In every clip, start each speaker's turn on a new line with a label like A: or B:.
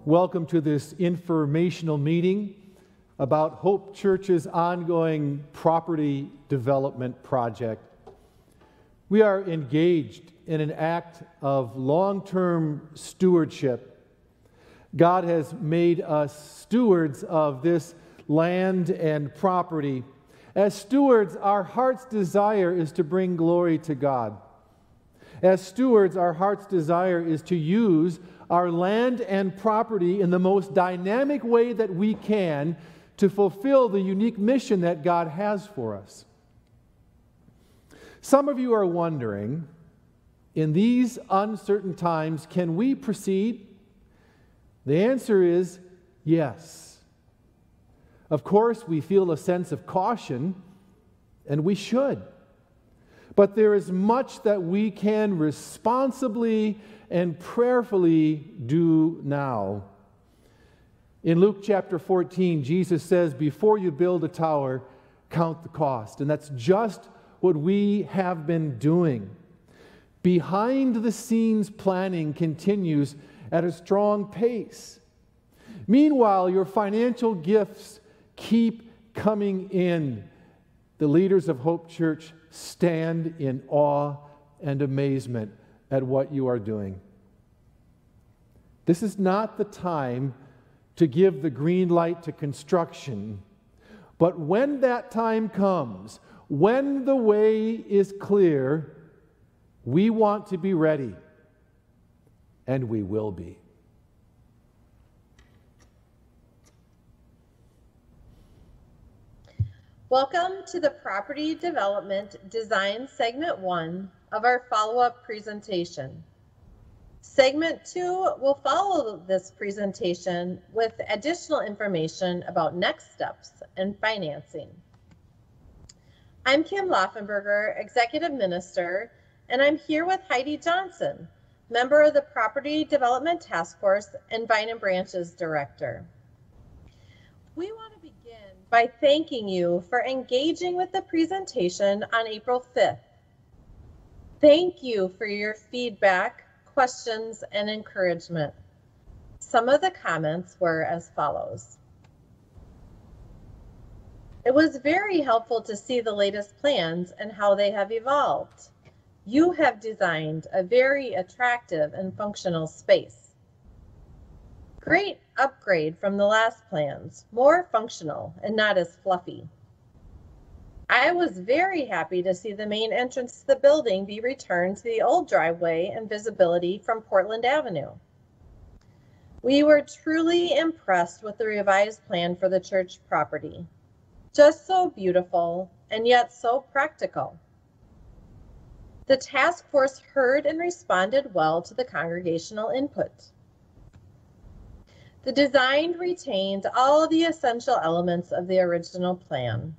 A: Welcome to this informational meeting about Hope Church's ongoing property development project. We are engaged in an act of long-term stewardship. God has made us stewards of this land and property. As stewards, our heart's desire is to bring glory to God. As stewards, our heart's desire is to use our land and property in the most dynamic way that we can to fulfill the unique mission that God has for us. Some of you are wondering, in these uncertain times, can we proceed? The answer is yes. Of course, we feel a sense of caution, and we should. But there is much that we can responsibly and prayerfully do now. In Luke chapter 14, Jesus says, before you build a tower, count the cost. And that's just what we have been doing. Behind the scenes planning continues at a strong pace. Meanwhile, your financial gifts keep coming in. The leaders of Hope Church stand in awe and amazement at what you are doing. This is not the time to give the green light to construction, but when that time comes, when the way is clear, we want to be ready, and we will be.
B: Welcome to the Property Development Design Segment 1 of our follow-up presentation. Segment 2 will follow this presentation with additional information about next steps and financing. I'm Kim Laufenberger, Executive Minister, and I'm here with Heidi Johnson, member of the Property Development Task Force and Vine and Branches Director. We want to begin by thanking you for engaging with the presentation on April 5th. Thank you for your feedback, questions, and encouragement. Some of the comments were as follows. It was very helpful to see the latest plans and how they have evolved. You have designed a very attractive and functional space. Great upgrade from the last plans, more functional and not as fluffy. I was very happy to see the main entrance to the building be returned to the old driveway and visibility from Portland Avenue. We were truly impressed with the revised plan for the church property. Just so beautiful and yet so practical. The task force heard and responded well to the congregational input. The design retained all the essential elements of the original plan.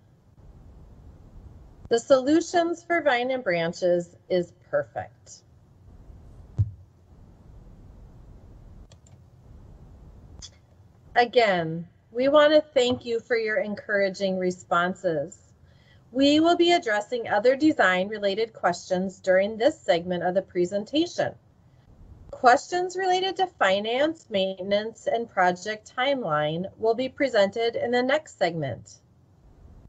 B: The solutions for Vine and Branches is perfect. Again, we want to thank you for your encouraging responses. We will be addressing other design-related questions during this segment of the presentation. Questions related to finance, maintenance, and project timeline will be presented in the next segment.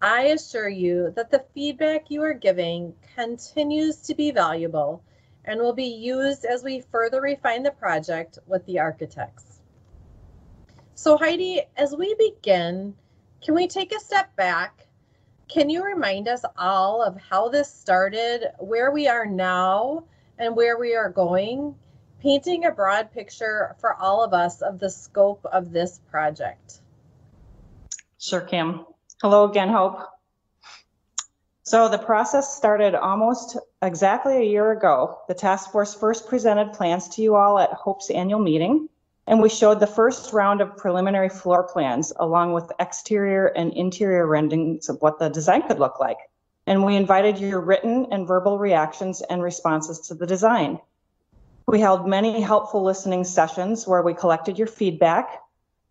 B: I assure you that the feedback you are giving continues to be valuable and will be used as we further refine the project with the architects. So Heidi, as we begin, can we take a step back? Can you remind us all of how this started, where we are now, and where we are going, painting a broad picture for all of us of the scope of this project?
C: Sure, Kim. Hello again, Hope. So the process started almost exactly a year ago. The task force first presented plans to you all at Hope's annual meeting, and we showed the first round of preliminary floor plans along with exterior and interior renderings of what the design could look like. And we invited your written and verbal reactions and responses to the design. We held many helpful listening sessions where we collected your feedback.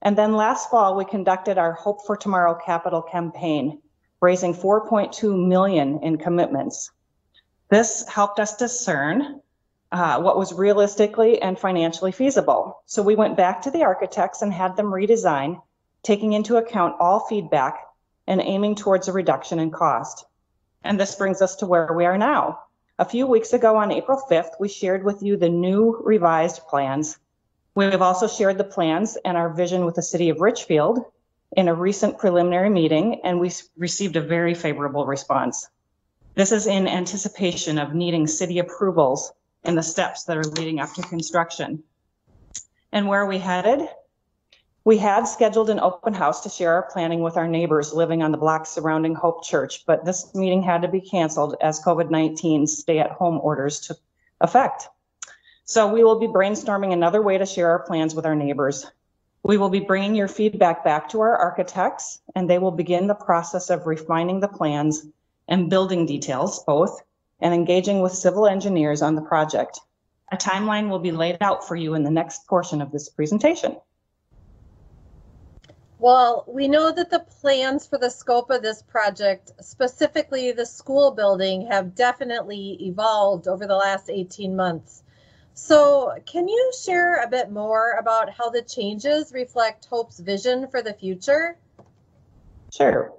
C: And then last fall, we conducted our Hope for Tomorrow capital campaign, raising $4.2 million in commitments. This helped us discern what was realistically and financially feasible. So we went back to the architects and had them redesign, taking into account all feedback and aiming towards a reduction in cost. And this brings us to where we are now. A few weeks ago on April 5th, we shared with you the new revised plans. We have also shared the plans and our vision with the City of Richfield in a recent preliminary meeting, and we received a very favorable response. This is in anticipation of needing city approvals and the steps that are leading up to construction. And where are we headed? We had scheduled an open house to share our planning with our neighbors living on the block surrounding Hope Church, but this meeting had to be canceled as COVID-19 stay-at-home orders took effect. So we will be brainstorming another way to share our plans with our neighbors. We will be bringing your feedback back to our architects, and they will begin the process of refining the plans and building details, both, and engaging with civil engineers on the project. A timeline will be laid out for you in the next portion of this presentation.
B: Well, we know that the plans for the scope of this project, specifically the school building, have definitely evolved over the last 18 months. So can you share a bit more about how the changes reflect Hope's vision for the future?
C: Sure.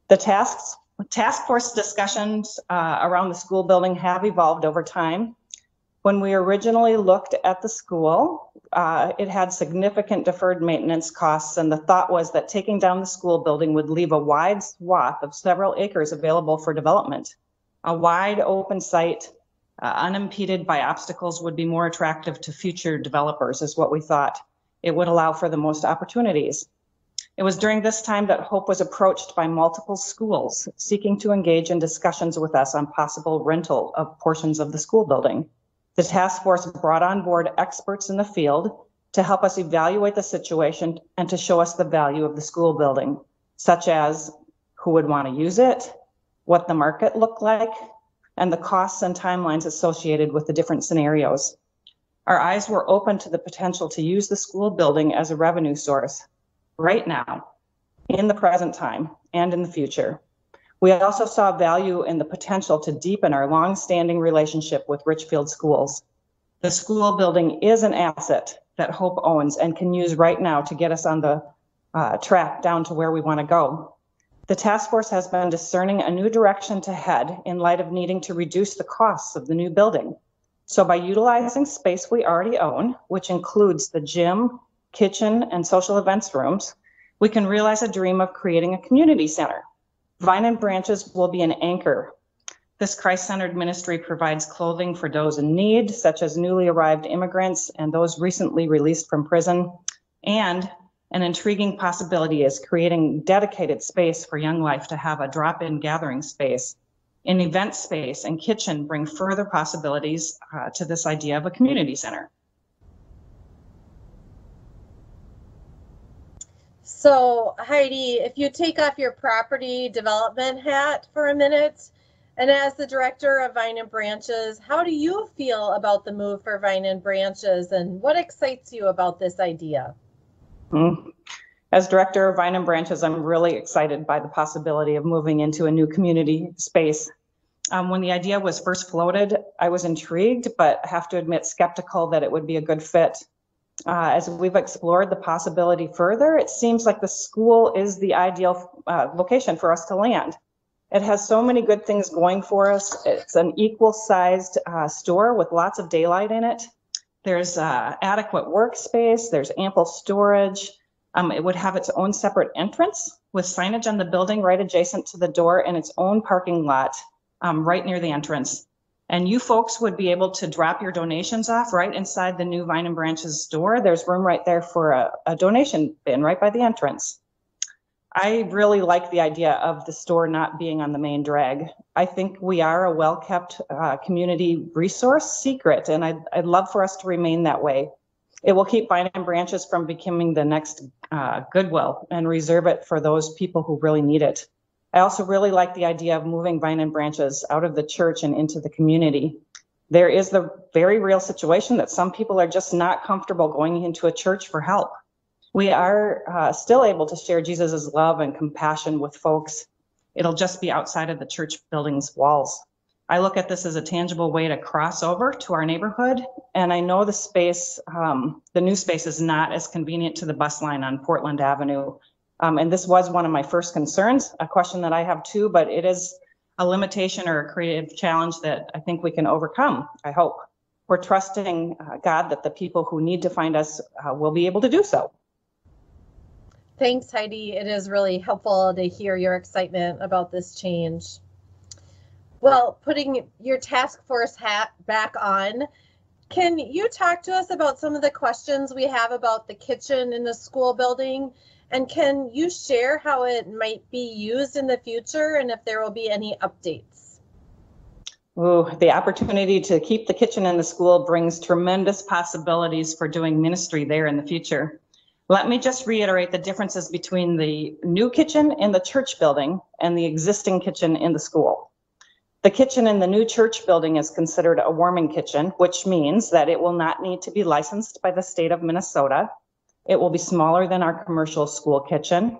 C: The task force discussions around the school building have evolved over time. When we originally looked at the school, it had significant deferred maintenance costs, and the thought was that taking down the school building would leave a wide swath of several acres available for development. A wide open site, unimpeded by obstacles, would be more attractive to future developers, is what we thought. It would allow for the most opportunities. It was during this time that Hope was approached by multiple schools seeking to engage in discussions with us on possible rental of portions of the school building. The task force brought on board experts in the field to help us evaluate the situation and to show us the value of the school building, such as who would want to use it, what the market looked like, and the costs and timelines associated with the different scenarios. Our eyes were open to the potential to use the school building as a revenue source right now, in the present time, and in the future. We also saw value in the potential to deepen our long-standing relationship with Richfield Schools. The school building is an asset that Hope owns and can use right now to get us on the track down to where we want to go. The task force has been discerning a new direction to head in light of needing to reduce the costs of the new building. So by utilizing space we already own, which includes the gym, kitchen, and social events rooms, we can realize a dream of creating a community center. Vine and Branches will be an anchor. This Christ-centered ministry provides clothing for those in need, such as newly arrived immigrants and those recently released from prison. And an intriguing possibility is creating dedicated space for Young Life to have a drop-in gathering space. An event space and kitchen bring further possibilities to this idea of a community center.
B: So Heidi, if you take off your property development hat for a minute, and as the director of Vine and Branches, how do you feel about the move for Vine and Branches, and what excites you about this idea?
C: As director of Vine and Branches, I'm really excited by the possibility of moving into a new community space. When the idea was first floated, I was intrigued, but have to admit skeptical that it would be a good fit. As we've explored the possibility further, it seems like the school is the ideal location for us to land. It has so many good things going for us. It's an equal-sized store with lots of daylight in it. There's adequate workspace, there's ample storage. It would have its own separate entrance with signage on the building right adjacent to the door and its own parking lot right near the entrance. And you folks would be able to drop your donations off right inside the new Vine and Branches store. There's room right there for a donation bin right by the entrance. I really like the idea of the store not being on the main drag. I think we are a well-kept community resource secret, and I'd love for us to remain that way. It will keep Vine and Branches from becoming the next Goodwill and reserve it for those people who really need it. I also really like the idea of moving Vine and Branches out of the church and into the community. There is the very real situation that some people are just not comfortable going into a church for help. We are still able to share Jesus's love and compassion with folks. It'll just be outside of the church building's walls. I look at this as a tangible way to cross over to our neighborhood. And I know the space, the new space is not as convenient to the bus line on Portland Avenue. And this was one of my first concerns, a question that I have too, but it is a limitation or a creative challenge that I think we can overcome, I hope. We're trusting God that the people who need to find us will be able to do so.
B: Thanks, Heidi. It is really helpful to hear your excitement about this change. Well, putting your task force hat back on, can you talk to us about some of the questions we have about the kitchen in the school building? And can you share how it might be used in the future and if there will be any updates?
C: Oh, the opportunity to keep the kitchen in the school brings tremendous possibilities for doing ministry there in the future. Let me just reiterate the differences between the new kitchen in the church building and the existing kitchen in the school. The kitchen in the new church building is considered a warming kitchen, which means that it will not need to be licensed by the state of Minnesota. It will be smaller than our commercial school kitchen.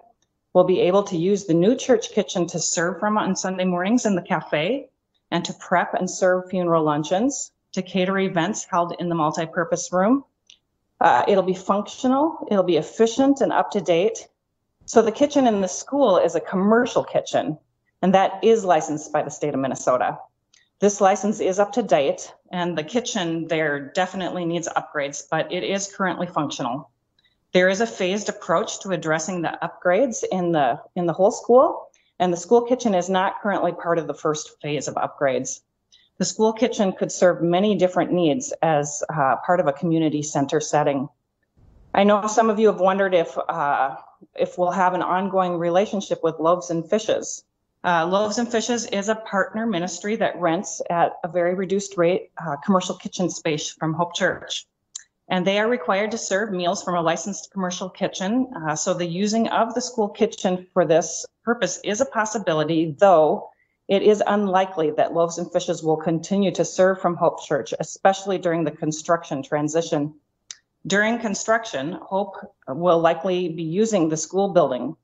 C: We'll be able to use the new church kitchen to serve from on Sunday mornings in the cafe and to prep and serve funeral luncheons, to cater events held in the multi-purpose room. It'll be functional, it'll be efficient and up to date. So the kitchen in the school is a commercial kitchen, and that is licensed by the state of Minnesota. This license is up to date, and the kitchen there definitely needs upgrades, but it is currently functional. There is a phased approach to addressing the upgrades in the whole school, and the school kitchen is not currently part of the first phase of upgrades. The school kitchen could serve many different needs as part of a community center setting. I know some of you have wondered if we'll have an ongoing relationship with Loaves and Fishes. Loaves and Fishes is a partner ministry that rents at a very reduced rate commercial kitchen space from Hope Church. And they are required to serve meals from a licensed commercial kitchen. So the using of the school kitchen for this purpose is a possibility, though it is unlikely that Loaves and Fishes will continue to serve from Hope Church, especially during the construction transition. During construction, Hope will likely be using the school building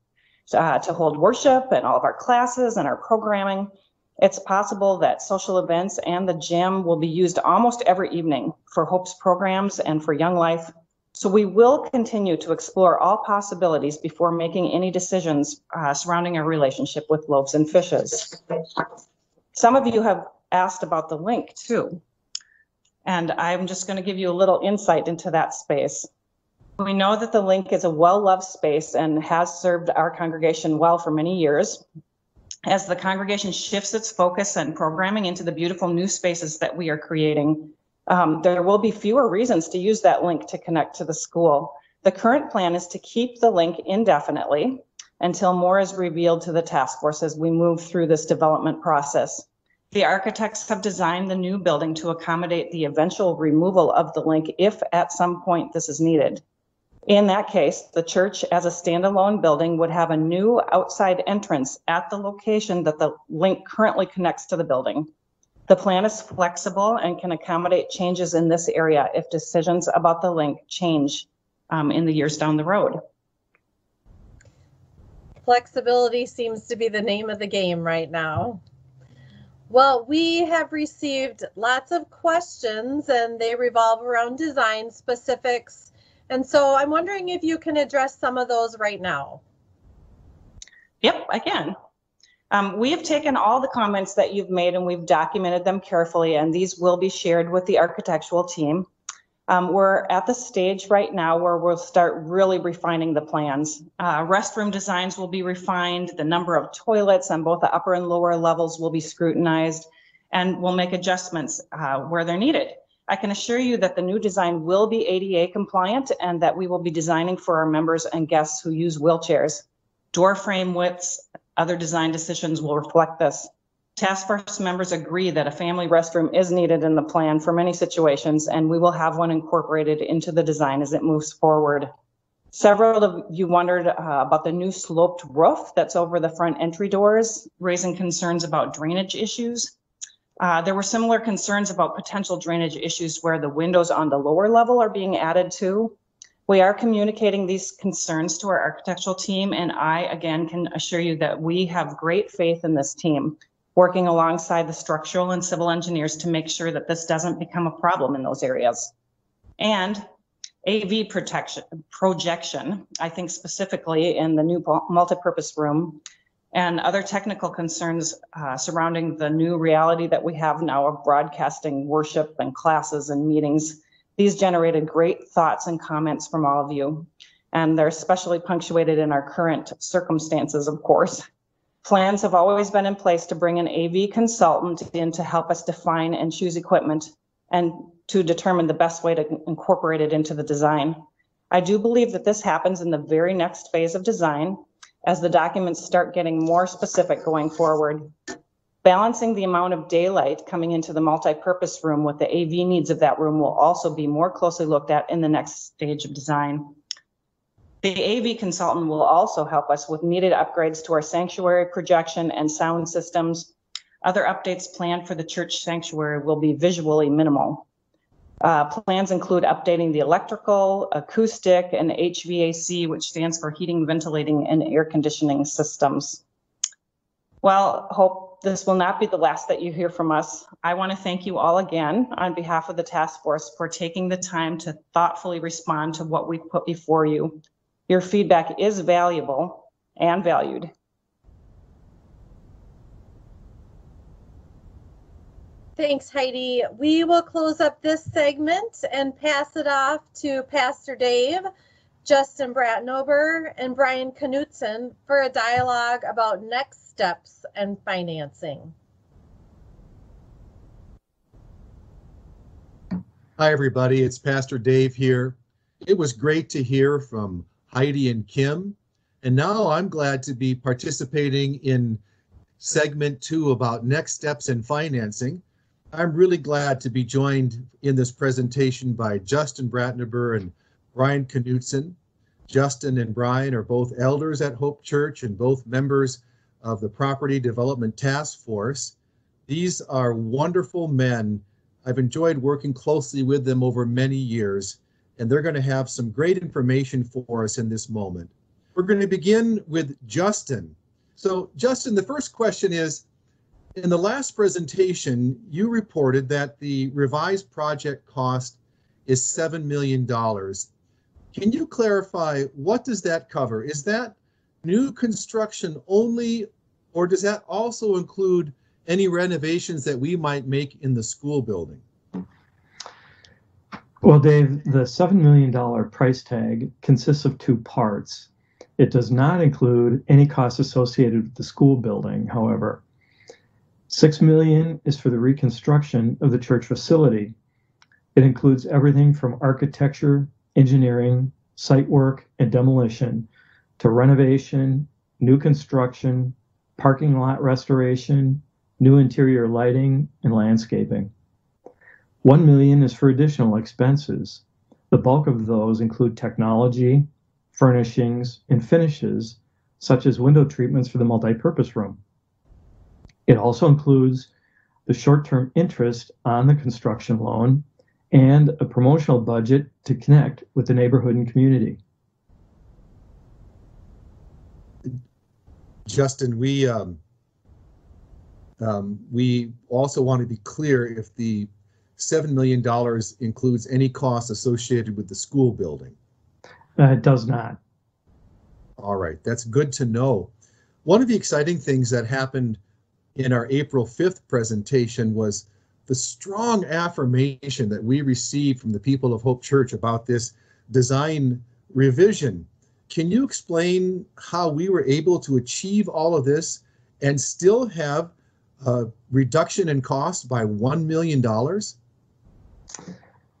C: to hold worship and all of our classes and our programming. It's possible that social events and the gym will be used almost every evening for Hope's programs and for Young Life. So we will continue to explore all possibilities before making any decisions surrounding our relationship with Loaves and Fishes. Some of you have asked about the link too, and I'm just going to give you a little insight into that space. We know that the link is a well-loved space and has served our congregation well for many years. As the congregation shifts its focus and programming into the beautiful new spaces that we are creating, there will be fewer reasons to use that link to connect to the school. The current plan is to keep the link indefinitely until more is revealed to the task force as we move through this development process. The architects have designed the new building to accommodate the eventual removal of the link if at some point this is needed. In that case, the church as a standalone building would have a new outside entrance at the location that the link currently connects to the building. The plan is flexible and can accommodate changes in this area if decisions about the link change in the years down the road.
B: Flexibility seems to be the name of the game right now. Well, we have received lots of questions and they revolve around design specifics. And so I'm wondering if you can address some of those right now.
C: Yep, I can. We have taken all the comments that you've made and we've documented them carefully, and these will be shared with the architectural team. We're at the stage right now where we'll start really refining the plans. Restroom designs will be refined. The number of toilets on both the upper and lower levels will be scrutinized, and we'll make adjustments where they're needed. I can assure you that the new design will be ADA compliant and that we will be designing for our members and guests who use wheelchairs. Door frame widths, other design decisions will reflect this. Task force members agree that a family restroom is needed in the plan for many situations, and we will have one incorporated into the design as it moves forward. Several of you wondered about the new sloped roof that's over the front entry doors, raising concerns about drainage issues. There were similar concerns about potential drainage issues where the windows on the lower level are being added to. We are communicating these concerns to our architectural team, and I, again, can assure you that we have great faith in this team. working alongside the structural and civil engineers to make sure that this doesn't become a problem in those areas. And AV projection, I think specifically in the new multipurpose room, and other technical concerns surrounding the new reality that we have now of broadcasting worship and classes and meetings. These generated great thoughts and comments from all of you, and they're especially punctuated in our current circumstances, of course. Plans have always been in place to bring an AV consultant in to help us define and choose equipment and to determine the best way to incorporate it into the design. I do believe that this happens in the very next phase of design as the documents start getting more specific going forward. Balancing the amount of daylight coming into the multi-purpose room with the AV needs of that room will also be more closely looked at in the next stage of design. The AV consultant will also help us with needed upgrades to our sanctuary projection and sound systems. Other updates planned for the church sanctuary will be visually minimal. Plans include updating the electrical, acoustic, and HVAC, which stands for heating, ventilating, and air conditioning systems. Well, hope this will not be the last that you hear from us. I want to thank you all again on behalf of the task force for taking the time to thoughtfully respond to what we put before you. Your feedback is valuable and valued.
B: Thanks, Heidi. We will close up this segment and pass it off to Pastor Dave, Justin Bratnober, and Brian Knutson for a dialogue about next steps and financing.
D: Hi, everybody. It's Pastor Dave here. It was great to hear from Heidi and Kim, and now I'm glad to be participating in segment 2 about next steps in financing. I'm really glad to be joined in this presentation by Justin Bratnober and Brian Knutson. Justin and Brian are both elders at Hope Church and both members of the Property Development Task Force. These are wonderful men. I've enjoyed working closely with them over many years, and they're going to have some great information for us in this moment. We're going to begin with Justin. So, Justin, the first question is, in the last presentation, you reported that the revised project cost is $7 million. Can you clarify, what does that cover? Is that new construction only, or does that also include any renovations that we might make in the school building?
E: Well, Dave, the $7 million price tag consists of 2 parts. It does not include any costs associated with the school building, however. $6 million is for the reconstruction of the church facility. It includes everything from architecture, engineering, site work, and demolition to renovation, new construction, parking lot restoration, new interior lighting, and landscaping. $1 million is for additional expenses. The bulk of those include technology, furnishings, and finishes, such as window treatments for the multipurpose room. It also includes the short-term interest on the construction loan and a promotional budget to connect with the neighborhood and community.
D: Justin, we also want to be clear if the $7 million includes any costs associated with the school building.
E: It does not.
D: All right, that's good to know. One of the exciting things that happened in our April 5th presentation was the strong affirmation that we received from the people of Hope Church about this design revision. Can you explain how we were able to achieve all of this and still have a reduction in cost by $1 million?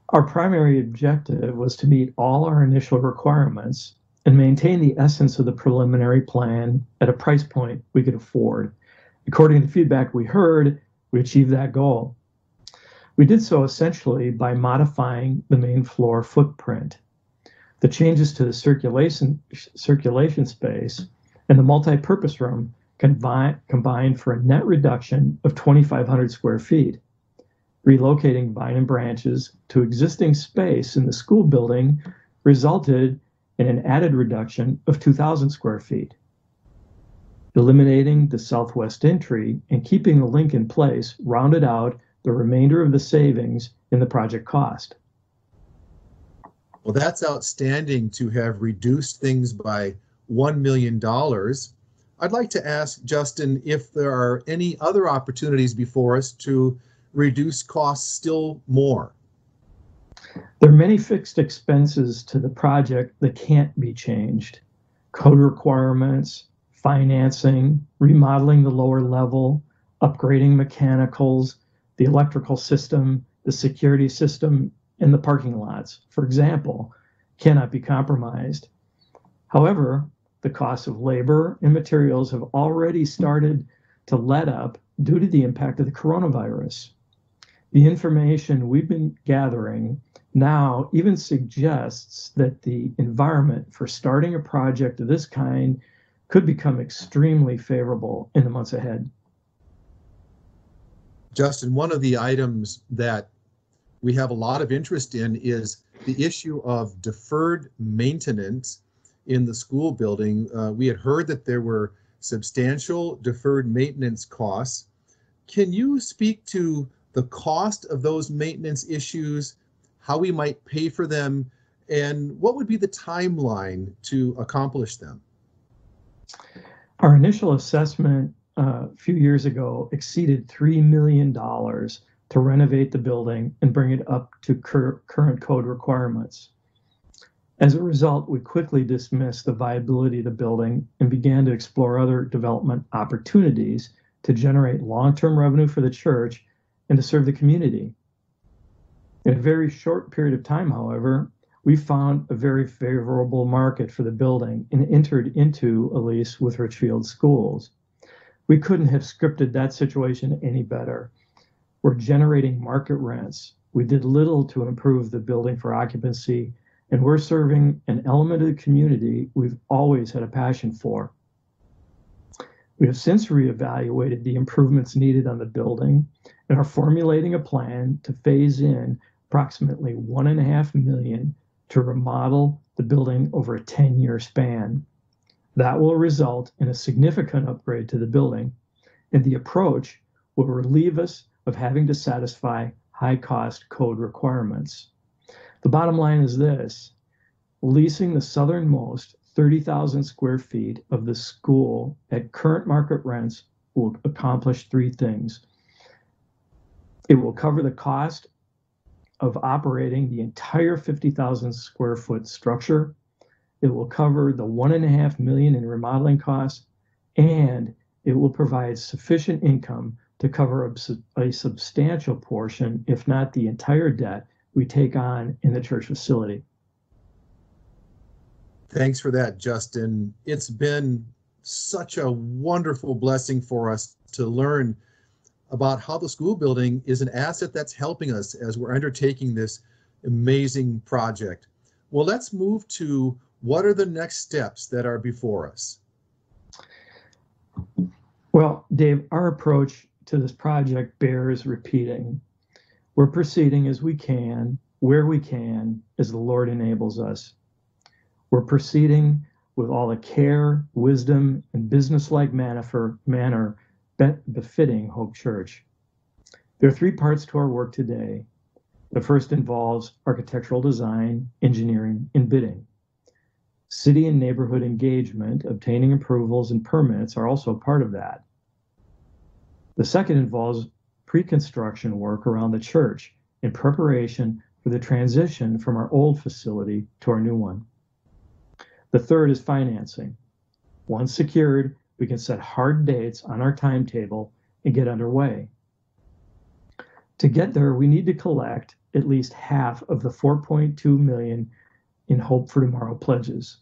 E: Our primary objective was to meet all our initial requirements and maintain the essence of the preliminary plan at a price point we could afford. According to the feedback we heard, we achieved that goal. We did so essentially by modifying the main floor footprint. The changes to the circulation space and the multi-purpose room combined for a net reduction of 2,500 square feet. Relocating vine and branches to existing space in the school building resulted in an added reduction of 2,000 square feet. Eliminating the southwest entry and keeping the link in place rounded out the remainder of the savings in the project cost.
D: Well, that's outstanding to have reduced things by $1 million. I'd like to ask Justin if there are any other opportunities before us to reduce costs still more.
E: There are many fixed expenses to the project that can't be changed. Code requirements, financing, remodeling the lower level, upgrading mechanicals, the electrical system, the security system, and the parking lots, for example, cannot be compromised. However, the cost of labor and materials have already started to let up due to the impact of the coronavirus. The information we've been gathering now even suggests that the environment for starting a project of this kind could become extremely favorable in the months ahead.
D: Justin, one of the items that we have a lot of interest in is the issue of deferred maintenance in the school building. We had heard that there were substantial deferred maintenance costs. Can you speak to the cost of those maintenance issues, how we might pay for them, and what would be the timeline to accomplish them?
E: Our initial assessment a few years ago exceeded $3 million to renovate the building and bring it up to current code requirements. As a result, we quickly dismissed the viability of the building and began to explore other development opportunities to generate long-term revenue for the church and to serve the community. In a very short period of time, however, we found a very favorable market for the building and entered into a lease with Richfield Schools. We couldn't have scripted that situation any better. We're generating market rents. We did little to improve the building for occupancy, and we're serving an element of the community we've always had a passion for. We have since reevaluated the improvements needed on the building and are formulating a plan to phase in approximately $1.5 million to remodel the building over a 10-year span. That will result in a significant upgrade to the building, and the approach will relieve us of having to satisfy high-cost code requirements. The bottom line is this: leasing the southernmost 30,000 square feet of the school at current market rents will accomplish three things. It will cover the cost of operating the entire 50,000 square foot structure. It will cover the $1.5 million in remodeling costs, and it will provide sufficient income to cover a substantial portion, if not the entire debt we take on in the church facility.
D: Thanks for that, Justin. It's been such a wonderful blessing for us to learn about how the school building is an asset that's helping us as we're undertaking this amazing project. Well, let's move to what are the next steps that are before us?
E: Well, Dave, our approach to this project bears repeating. We're proceeding as we can, where we can, as the Lord enables us. We're proceeding with all the care, wisdom, and business-like manner befitting Hope Church. There are three parts to our work today. The first involves architectural design, engineering, and bidding. City and neighborhood engagement, obtaining approvals and permits are also part of that. The second involves pre-construction work around the church in preparation for the transition from our old facility to our new one. The third is financing. Once secured, we can set hard dates on our timetable and get underway. To get there, we need to collect at least half of the $4.2 million in Hope for Tomorrow pledges.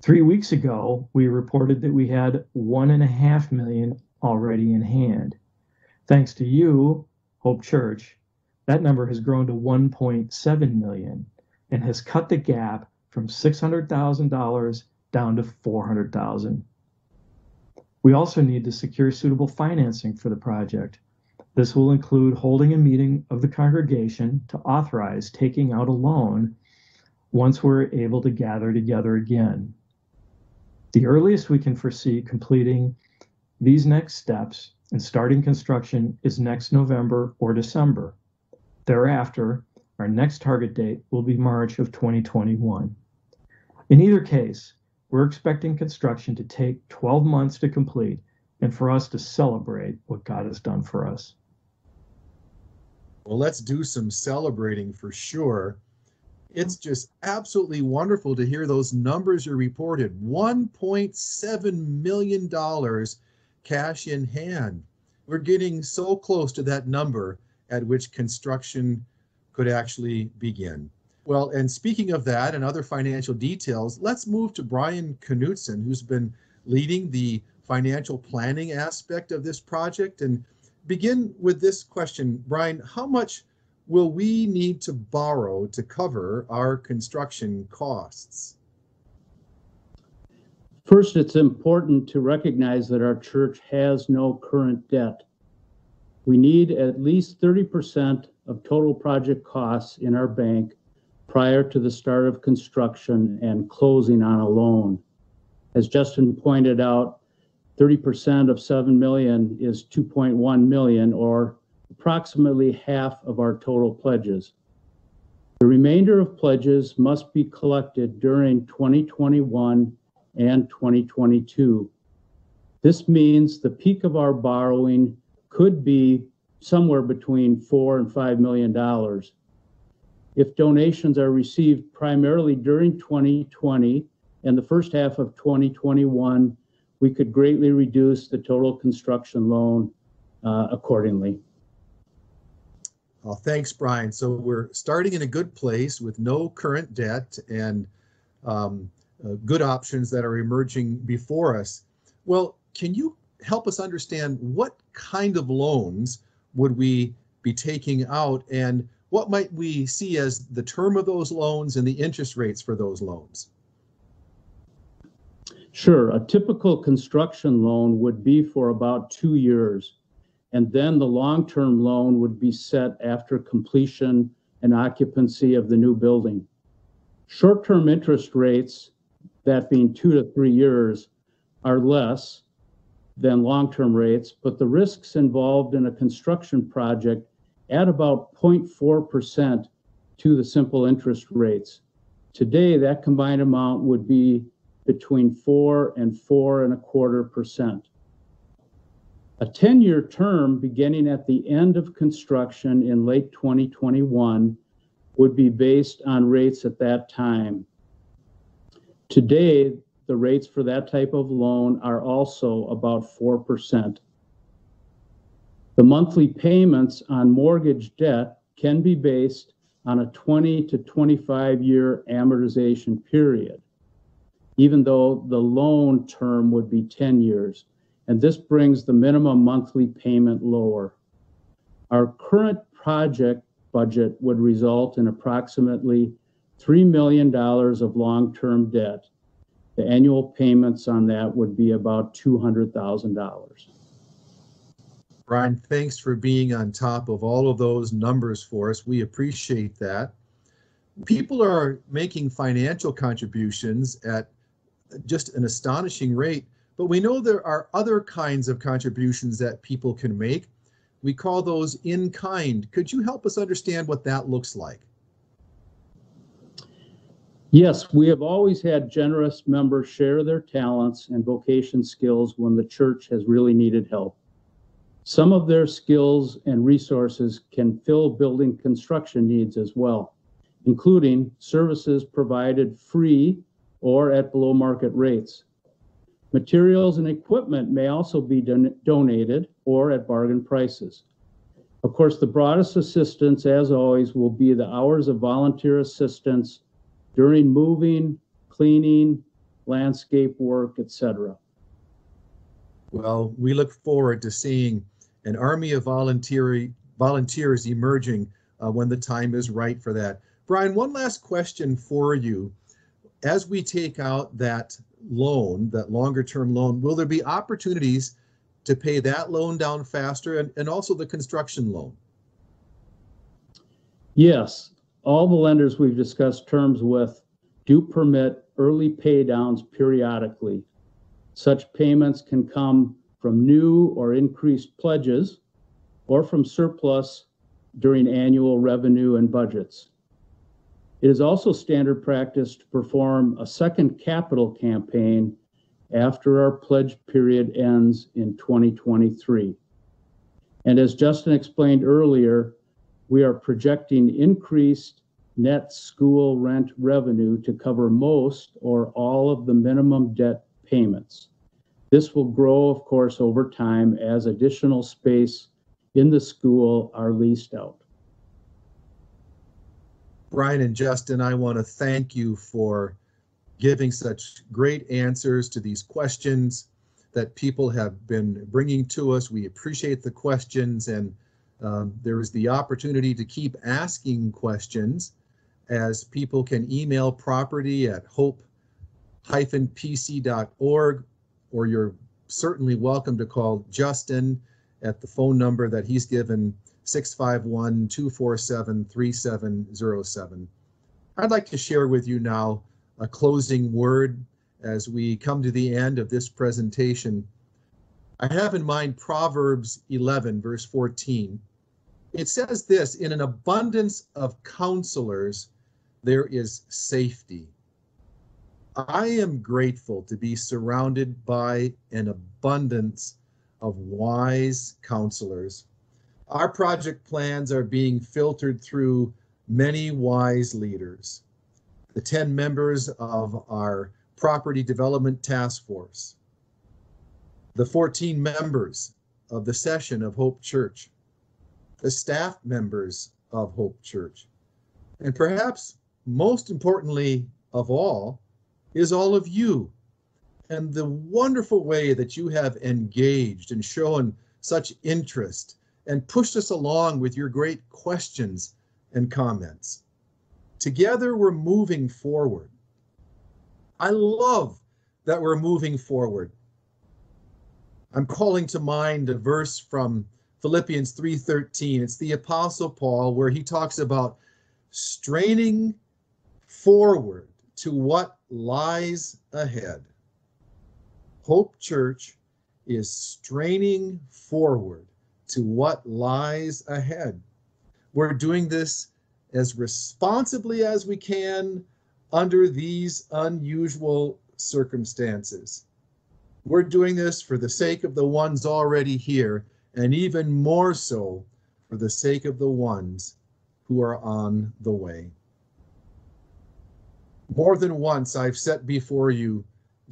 E: 3 weeks ago, we reported that we had $1.5 million already in hand. Thanks to you, Hope Church, that number has grown to $1.7 million and has cut the gap from $600,000 down to $400,000. We also need to secure suitable financing for the project. This will include holding a meeting of the congregation to authorize taking out a loan once we're able to gather together again. The earliest we can foresee completing these next steps and starting construction is next November or December. Thereafter, our next target date will be March of 2021. In either case, we're expecting construction to take 12 months to complete and for us to celebrate what God has done for us.
D: Well, let's do some celebrating for sure. It's just absolutely wonderful to hear those numbers you reported. $1.7 million cash in hand. We're getting so close to that number at which construction could actually begin. Well, and speaking of that and other financial details, let's move to Brian Knutson, who's been leading the financial planning aspect of this project, and begin with this question. Brian, how much will we need to borrow to cover our construction costs?
F: First, it's important to recognize that our church has no current debt. We need at least 30% of total project costs in our bank prior to the start of construction and closing on a loan. As Justin pointed out, 30% of 7 million is 2.1 million, or approximately half of our total pledges. The remainder of pledges must be collected during 2021 and 2022. This means the peak of our borrowing could be somewhere between $4 and $5 million. If donations are received primarily during 2020 and the first half of 2021, we could greatly reduce the total construction loan accordingly.
D: Well, thanks, Brian. So we're starting in a good place with no current debt and good options that are emerging before us. Well, can you help us understand what kind of loans would we be taking out, and what might we see as the term of those loans and the interest rates for those loans?
F: Sure. A typical construction loan would be for about 2 years, and then the long-term loan would be set after completion and occupancy of the new building. Short-term interest rates, that being 2 to 3 years, are less than long-term rates, but the risks involved in a construction project add about 0.4% to the simple interest rates. Today, that combined amount would be between 4 and 4.25%. A 10-year term beginning at the end of construction in late 2021 would be based on rates at that time. Today, the rates for that type of loan are also about 4%. The monthly payments on mortgage debt can be based on a 20 to 25-year amortization period, even though the loan term would be 10 years, and this brings the minimum monthly payment lower. Our current project budget would result in approximately $3 million of long-term debt. The annual payments on that would be about $200,000.
D: Brian, thanks for being on top of all of those numbers for us. We appreciate that. People are making financial contributions at just an astonishing rate, but we know there are other kinds of contributions that people can make. We call those in kind. Could you help us understand what that looks like?
F: Yes, we have always had generous members share their talents and vocation skills when the church has really needed help. Some of their skills and resources can fill building construction needs as well, including services provided free or at below market rates. Materials and equipment may also be donated or at bargain prices. Of course, the broadest assistance, as always, will be the hours of volunteer assistance during moving, cleaning, landscape work, etc.
D: Well, we look forward to seeing an army of volunteers emerging when the time is right for that. Brian, one last question for you. As we take out that loan, that longer term loan, will there be opportunities to pay that loan down faster and also the construction loan?
F: Yes, all the lenders we've discussed terms with do permit early pay downs periodically. Such payments can come from new or increased pledges or from surplus during annual revenue and budgets. It is also standard practice to perform a second capital campaign after our pledge period ends in 2023. And as Justin explained earlier, we are projecting increased net school rent revenue to cover most or all of the minimum debt payments. This will grow, of course, over time as additional space in the school are leased out.
D: Brian and Justin, I want to thank you for giving such great answers to these questions that people have been bringing to us. We appreciate the questions, and there is the opportunity to keep asking questions as people can email property at hope-pc.org, or you're certainly welcome to call Justin at the phone number that he's given, 651-247-3707. I'd like to share with you now a closing word as we come to the end of this presentation. I have in mind Proverbs 11, verse 14. It says this, "In an abundance of counselors, there is safety." I am grateful to be surrounded by an abundance of wise counselors. Our project plans are being filtered through many wise leaders. The 10 members of our Property Development Task Force, the 14 members of the session of Hope Church, the staff members of Hope Church, and perhaps most importantly of all is all of you and the wonderful way that you have engaged and shown such interest and pushed us along with your great questions and comments. Together, we're moving forward. I love that we're moving forward. I'm calling to mind a verse from Philippians 3:13. It's the Apostle Paul, where he talks about straining forward to what lies ahead. Hope Church is straining forward to what lies ahead. We're doing this as responsibly as we can under these unusual circumstances. We're doing this for the sake of the ones already here, and even more so for the sake of the ones who are on the way. More than once, I've set before you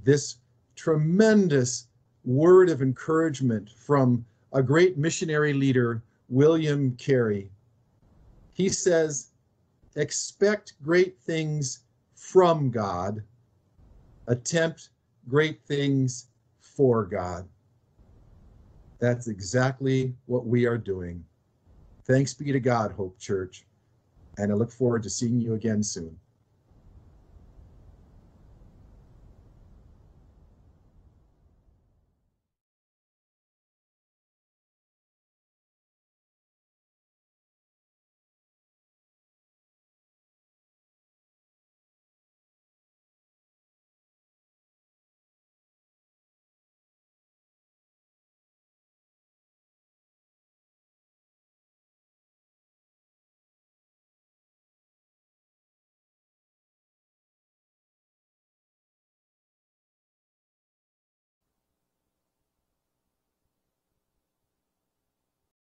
D: this tremendous word of encouragement from a great missionary leader, William Carey. He says, "Expect great things from God, attempt great things for God." That's exactly what we are doing. Thanks be to God, Hope Church, and I look forward to seeing you again soon.